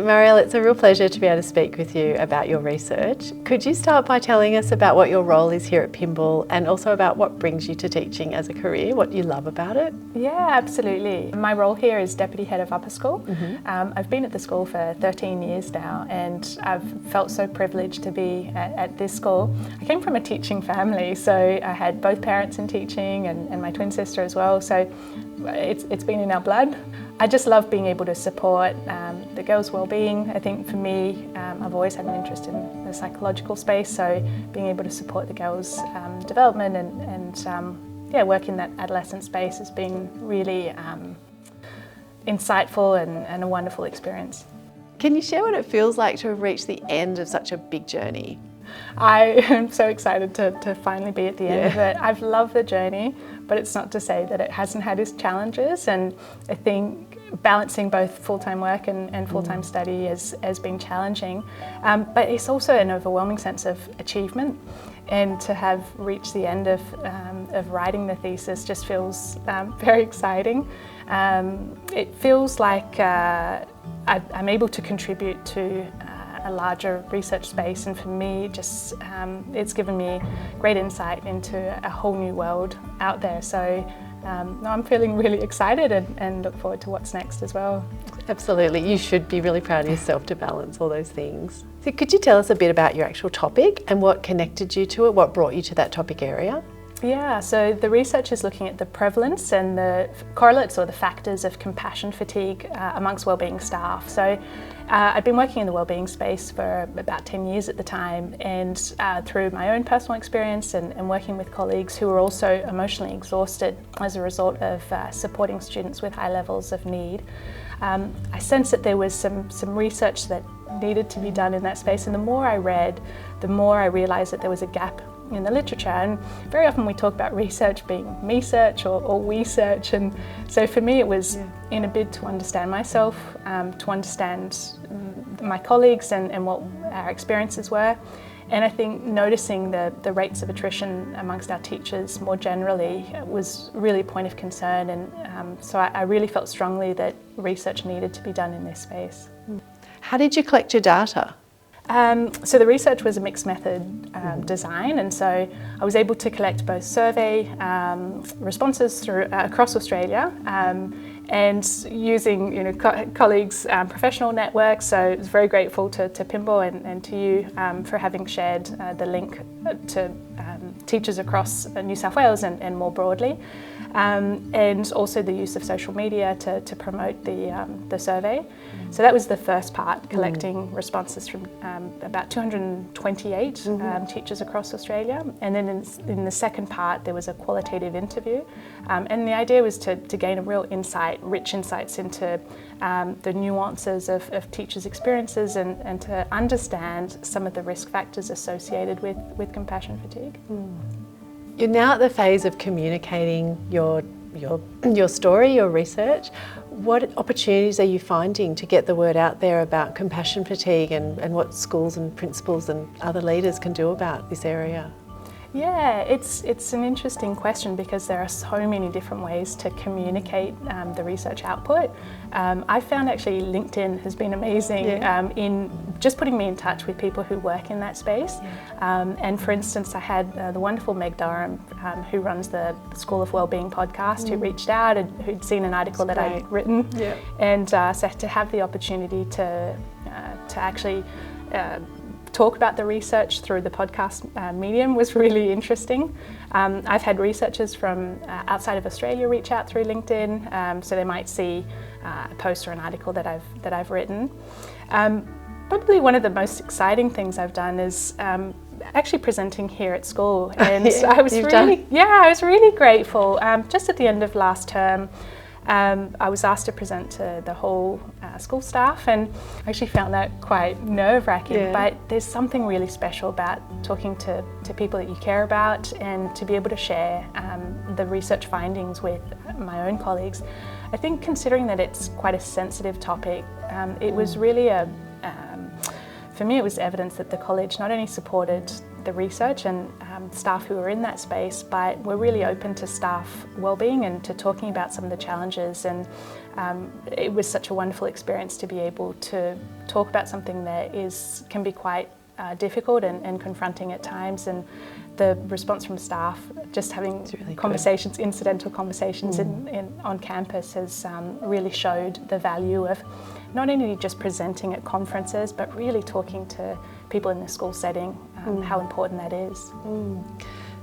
Mariel, it's a real pleasure to be able to speak with you about your research. Could you start by telling us about what your role is here at Pymble and also about what brings you to teaching as a career, what you love about it? Yeah, absolutely. My role here is Deputy Head of Upper School. I've been at the school for 13 years now and I've felt so privileged to be at this school. I came from a teaching family, so I had both parents in teaching and my twin sister as well, so it's been in our blood. I just love being able to support the girls' well-being. I think for me, I've always had an interest in the psychological space, so being able to support the girls' development and work in that adolescent space has been really insightful and a wonderful experience. Can you share what it feels like to have reached the end of such a big journey? I am so excited to finally be at the end of it. I've loved the journey, but it's not to say that it hasn't had its challenges, and I think balancing both full-time work and full-time study has been challenging, but it's also an overwhelming sense of achievement, and to have reached the end of writing the thesis just feels very exciting. It feels like I'm able to contribute to a larger research space, and for me just it's given me great insight into a whole new world out there, so I'm feeling really excited and look forward to what's next as well. Absolutely, you should be really proud of yourself to balance all those things. So could you tell us a bit about your actual topic and what connected you to it, what brought you to that topic area? Yeah, so the research is looking at the prevalence and the correlates or the factors of compassion fatigue amongst wellbeing staff. So I'd been working in the wellbeing space for about 10 years at the time, and through my own personal experience and working with colleagues who were also emotionally exhausted as a result of supporting students with high levels of need, I sensed that there was some research that needed to be done in that space, and the more I read, the more I realised that there was a gap in the literature. And very often we talk about research being me-search or we-search, and so for me it was in a bid to understand myself, to understand my colleagues and what our experiences were. And I think noticing the rates of attrition amongst our teachers more generally was really a point of concern, and so I really felt strongly that research needed to be done in this space. How did you collect your data? So the research was a mixed method design, and so I was able to collect both survey responses through across Australia and using colleagues' professional networks. So I was very grateful to Pymble and to you for having shared the link to teachers across New South Wales and more broadly, and also the use of social media to promote the survey. So that was the first part, collecting responses from about 228 teachers across Australia, and then in the second part there was a qualitative interview, and the idea was to gain a real rich insights into the nuances of teachers' experiences and to understand some of the risk factors associated with compassion fatigue. You're now at the phase of communicating your story, your research. What opportunities are you finding to get the word out there about compassion fatigue and what schools and principals and other leaders can do about this area? Yeah, it's an interesting question because there are so many different ways to communicate the research output. I found actually LinkedIn has been amazing in just putting me in touch with people who work in that space. And for instance, I had the wonderful Meg Durham, who runs the School of Wellbeing podcast, who reached out and who'd seen an article that I'd written, and so to have the opportunity to actually talk about the research through the podcast medium was really interesting. I've had researchers from outside of Australia reach out through LinkedIn, so they might see a post or an article that I've written. Probably one of the most exciting things I've done is actually presenting here at school, and I was really grateful. Just at the end of last term, I was asked to present to the whole school staff, and I actually found that quite nerve-wracking, but there's something really special about talking to people that you care about and to be able to share the research findings with my own colleagues. I think considering that it's quite a sensitive topic, it was really for me it was evidence that the college not only supported the research and staff who are in that space, but we're really open to staff wellbeing and to talking about some of the challenges. And it was such a wonderful experience to be able to talk about something that can be quite difficult and confronting at times. And the response from staff, just having really conversations, incidental conversations on campus, has really showed the value of not only just presenting at conferences, but really talking to people in the school setting, how important that is.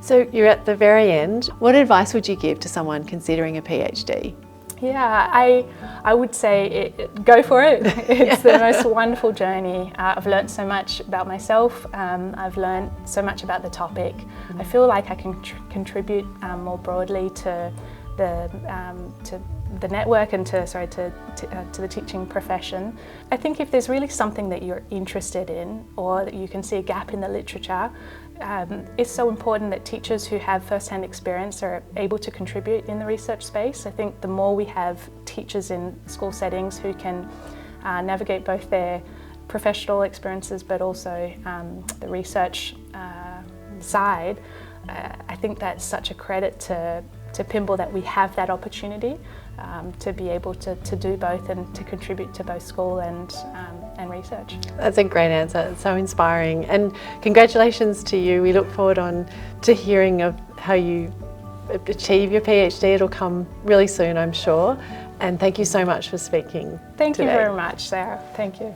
So you're at the very end. What advice would you give to someone considering a PhD? Yeah, I would say go for it. It's the most wonderful journey. I've learned so much about myself. I've learned so much about the topic. I feel like I can contribute more broadly to the network and to the teaching profession. I think if there's really something that you're interested in, or that you can see a gap in the literature, it's so important that teachers who have first-hand experience are able to contribute in the research space. I think the more we have teachers in school settings who can navigate both their professional experiences but also the research side, I think that's such a credit to Pymble that we have that opportunity to be able to do both and to contribute to both school and research. That's a great answer. It's so inspiring, and congratulations to you. We look forward to hearing of how you achieve your PhD. It'll come really soon, I'm sure. And thank you so much for speaking. Thank today. you very much, Sarah. Thank you.